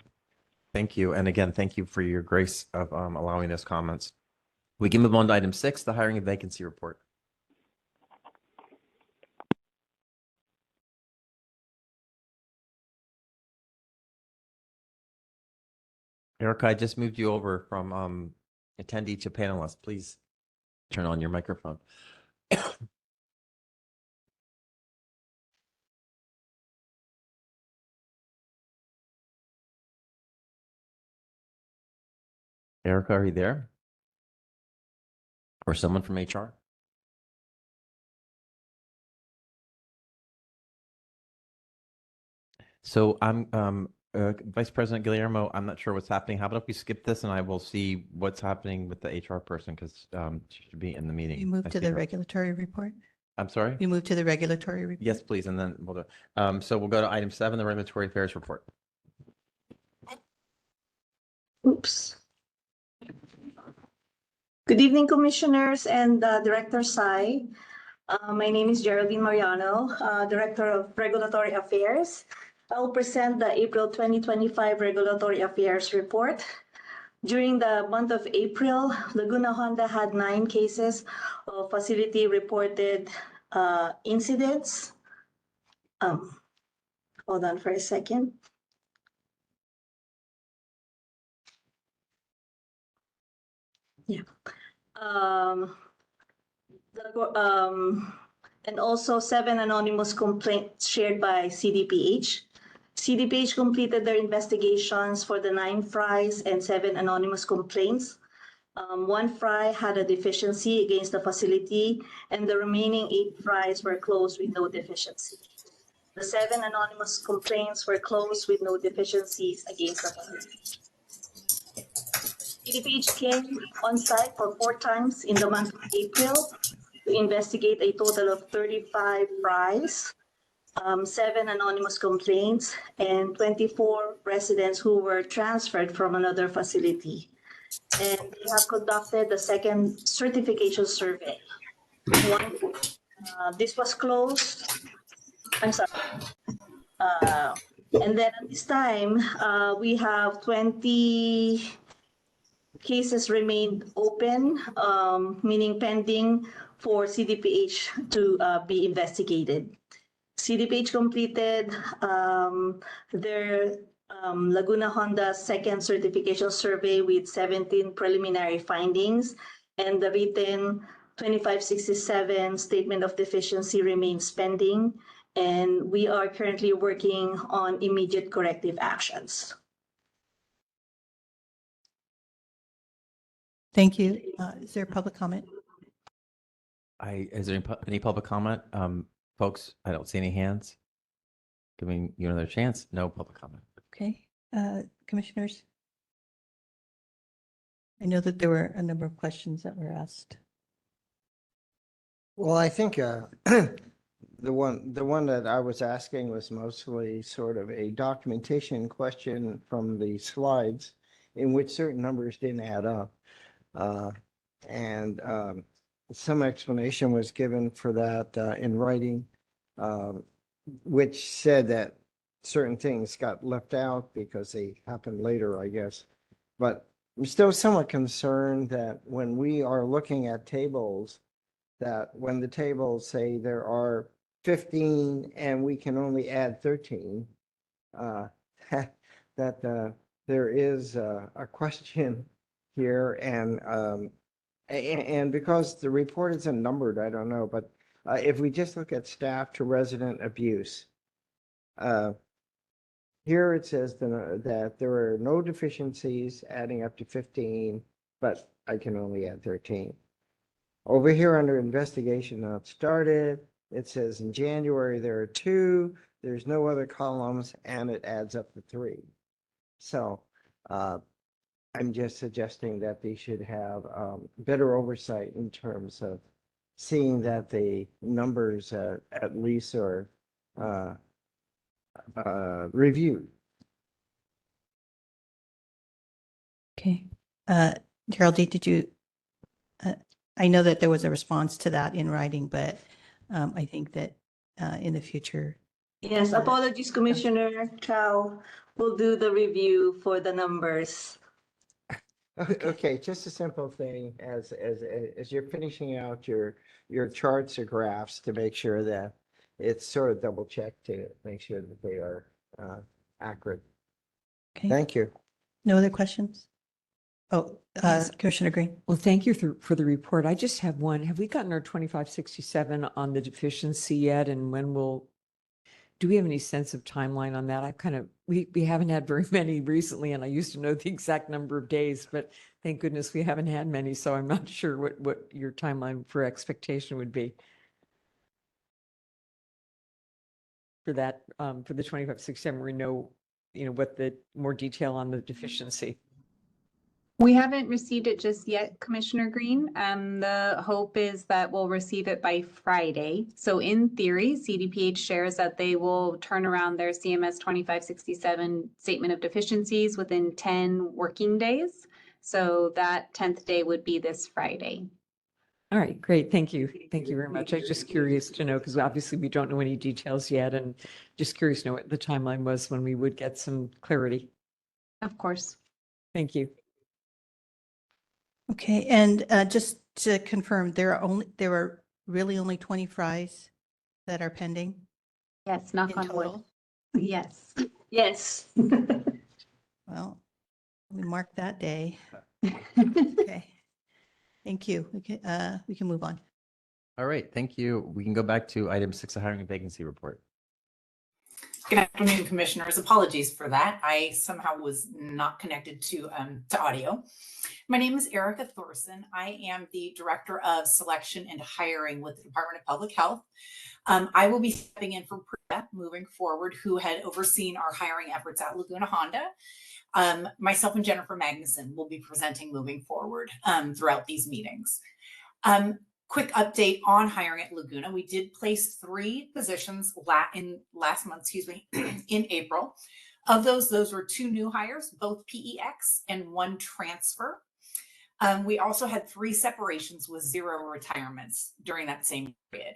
Thank you. And again, thank you for your grace of allowing us comments. We can move on to item 6, the hiring and vacancy report. Erica, I just moved you over from attendee to panelist. Please turn on your microphone. Erica, are you there? Or someone from HR? So I'm Vice President Guillermo. I'm not sure what's happening. How about if we skip this and I will see what's happening with the HR person because she should be in the meeting. You move I to see the her. regulatory report? I'm sorry? You move to the regulatory report? Yes, please. And then we'll do. So we'll go to item 7, the regulatory affairs report. Oops. Good evening, Commissioners and Director Sai. My name is Geraldine Mariano, Director of Regulatory Affairs. I will present the April 2025 Regulatory Affairs Report. During the month of April, Laguna Honda had 9 cases of facility reported incidents. Hold on for a second. Yeah. And also 7 anonymous complaints shared by CDPH. CDPH completed their investigations for the 9 fries and 7 anonymous complaints. 1 fry had a deficiency against the facility, and the remaining 8 fries were closed with no deficiency. The 7 anonymous complaints were closed with no deficiencies against the facility. CDPH came on site for 4 times in the month of April to investigate a total of 35 fries, 7 anonymous complaints, and 24 residents who were transferred from another facility. And they have conducted the second certification survey. This was closed. I'm sorry. And then at this time, we have 20 cases remained open, meaning pending for CDPH to be investigated. CDPH completed their Laguna Honda second certification survey with 17 preliminary findings, and the written 2567 statement of deficiency remains pending, and we are currently working on immediate corrective actions. Thank you. Is there public comment? Is there any public comment? Folks, I don't see any hands. Giving you another chance. No public comment. Okay. Commissioners? I know that there were a number of questions that were asked. Well, I think the one that I was asking was mostly sort of a documentation question from the slides in which certain numbers didn't add up. And some explanation was given for that in writing, which said that certain things got left out because they happened later, I guess. But I'm still somewhat concerned that when we are looking at tables, that when the tables say there are 15 and we can only add 13, that there is a question here, and because the report isn't numbered, I don't know, but if we just look at staff to resident abuse, here it says that there are no deficiencies adding up to 15, but I can only add 13. Over here under investigation not started, it says in January there are 2, there's no other columns, and it adds up to 3. So I'm just suggesting that they should have better oversight in terms of seeing that the numbers at least are reviewed. Okay. Geraldine, did you, I know that there was a response to that in writing, but I think that in the future, Yes, apologies, Commissioner Chow. We'll do the review for the numbers. Okay, just a simple thing as you're finishing out your charts or graphs to make sure that it's sort of double checked to make sure that they are accurate. okay. Thank you. No other questions? Oh, Yes. Commissioner Green. Well, thank you for the report. I just have one. Have we gotten our 2567 on the deficiency yet? And do we have any sense of timeline on that? We haven't had very many recently, and I used to know the exact number of days, but thank goodness we haven't had many. So I'm not sure what your timeline for expectation would be for that, for the 2567. We know, what the more detail on the deficiency. We haven't received it just yet, Commissioner Green. The hope is that we'll receive it by Friday. So in theory, CDPH shares that they will turn around their CMS 2567 statement of deficiencies within 10 working days. So that 10th day would be this Friday. All right, great. Thank you. Thank you very much. I was just curious to know, because obviously we don't know any details yet, and just curious to know what the timeline was when we would get some clarity. Of course. Thank you. Okay, and just to confirm, there are really only 20 fries that are pending Yes, knock in on wood. total? Yes. Yes. Well, we mark that day. Okay. Thank you. We can move on. All right, thank you. We can go back to item 6, a hiring and vacancy report. Good afternoon, commissioners. Apologies for that. I somehow was not connected to audio. My name is Erica Thorson. I am the Director of Selection and Hiring with the Department of Public Health. I will be stepping in for Priya moving forward, who had overseen our hiring efforts at Laguna Honda. Myself and Jennifer Magnuson will be presenting moving forward throughout these meetings. Quick update on hiring at Laguna. We did place 3 positions last month, in April. Of those were 2 new hires, both PEX and 1 transfer. We also had 3 separations with 0 retirements during that same period.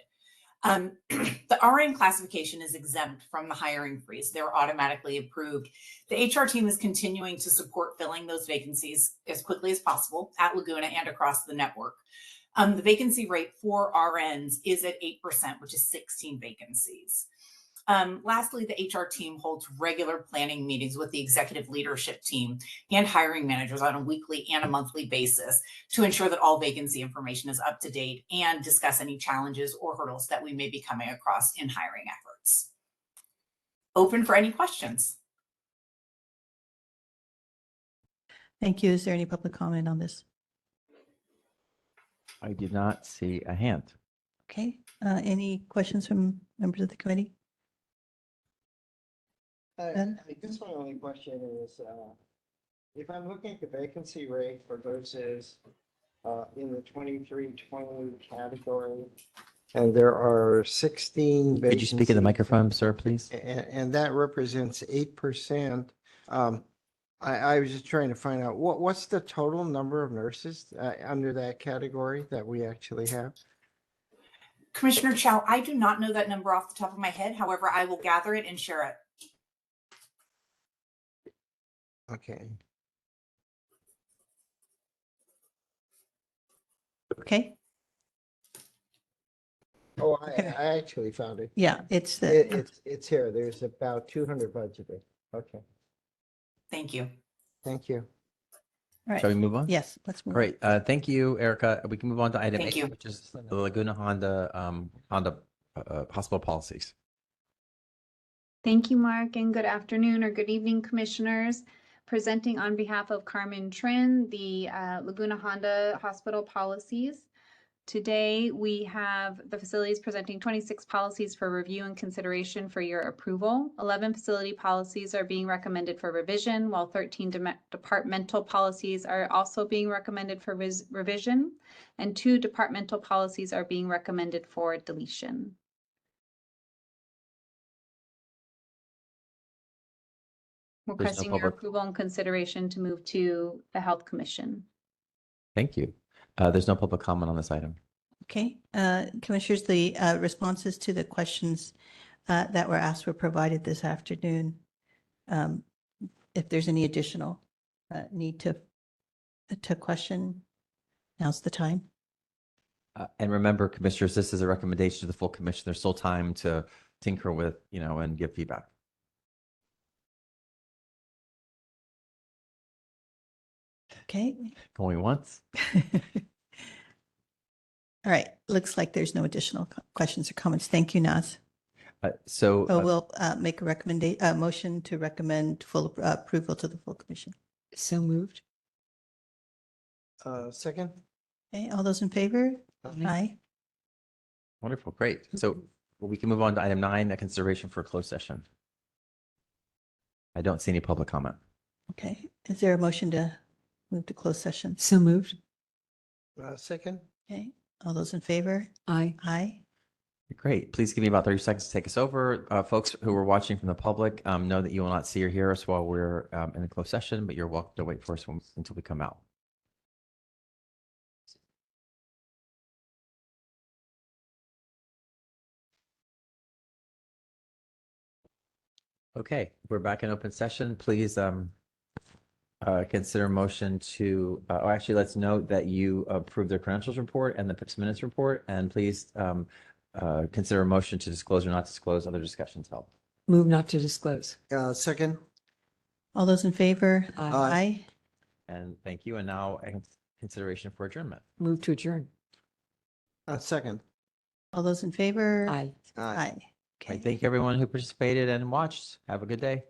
The RN classification is exempt from the hiring freeze. They're automatically approved. The HR team is continuing to support filling those vacancies as quickly as possible at Laguna and across the network. The vacancy rate for RNs is at 8%, which is 16 vacancies. Lastly, the HR team holds regular planning meetings with the executive leadership team and hiring managers on a weekly and a monthly basis to ensure that all vacancy information is up to date and discuss any challenges or hurdles that we may be coming across in hiring efforts. Open for any questions. Thank you. Is there any public comment on this? I do not see a hand. Okay. Any questions from members of the committee? I guess my only question is, if I'm looking at the vacancy rate for nurses in the 23-20 category, and there are 16 vacancies. Could you speak in the microphone, sir, please? And that represents 8%. I was just trying to find out what's the total number of nurses under that category that we actually have? Commissioner Chow, I do not know that number off the top of my head. However, I will gather it and share it. Okay. Okay. Oh, I actually found it. Yeah, it's It's here. There's about 200 budgeted. Okay. Thank you. Thank you. All right. Shall we move on? Yes, let's move on. Great. Thank you, Erica. We can move on to item Thank 8, you. which is the Laguna Honda hospital policies. Thank you, Mark, and good afternoon or good evening, commissioners. Presenting on behalf of Carmen Trin, the Laguna Honda hospital policies. Today, we have the facilities presenting 26 policies for review and consideration for your approval. 11 facility policies are being recommended for revision, while 13 departmental policies are also being recommended for revision, and 2 departmental policies are being recommended for deletion. Requesting your public- approval and consideration to move to the Health Commission. Thank you. There's no public comment on this item. Okay, Commissioners, the responses to the questions that were asked were provided this afternoon. If there's any additional need to question, now's the time. And remember, Commissioners, this is a recommendation to the full commission. There's still time to tinker with, and give feedback. Okay. Going once. All right, looks like there's no additional questions or comments. Thank you, Naz. So We'll make a motion to recommend full approval to the full commission. So moved. Second? Okay, all those in favor? Aye. Aye. Wonderful, great. So we can move on to item 9, a consideration for a closed session. I don't see any public comment. Okay, is there a motion to move to closed session? So moved. Second? Okay, all those in favor? Aye. Aye. Great. Please give me about 30 seconds to take us over. Folks who are watching from the public, know that you will not see or hear us while we're in the closed session, but you're welcome to wait for us until we come out. Okay, we're back in open session. Please consider motion to, actually, let's note that you approve the credentials report and the PIPS minutes report, and please consider a motion to disclose or not disclose other discussions held. Move not to disclose. Second? All those in favor? Aye. And thank you. And now consideration for adjournment. Move to adjourn. Second? All those in favor? Aye. Aye. I thank everyone who participated and watched. Have a good day.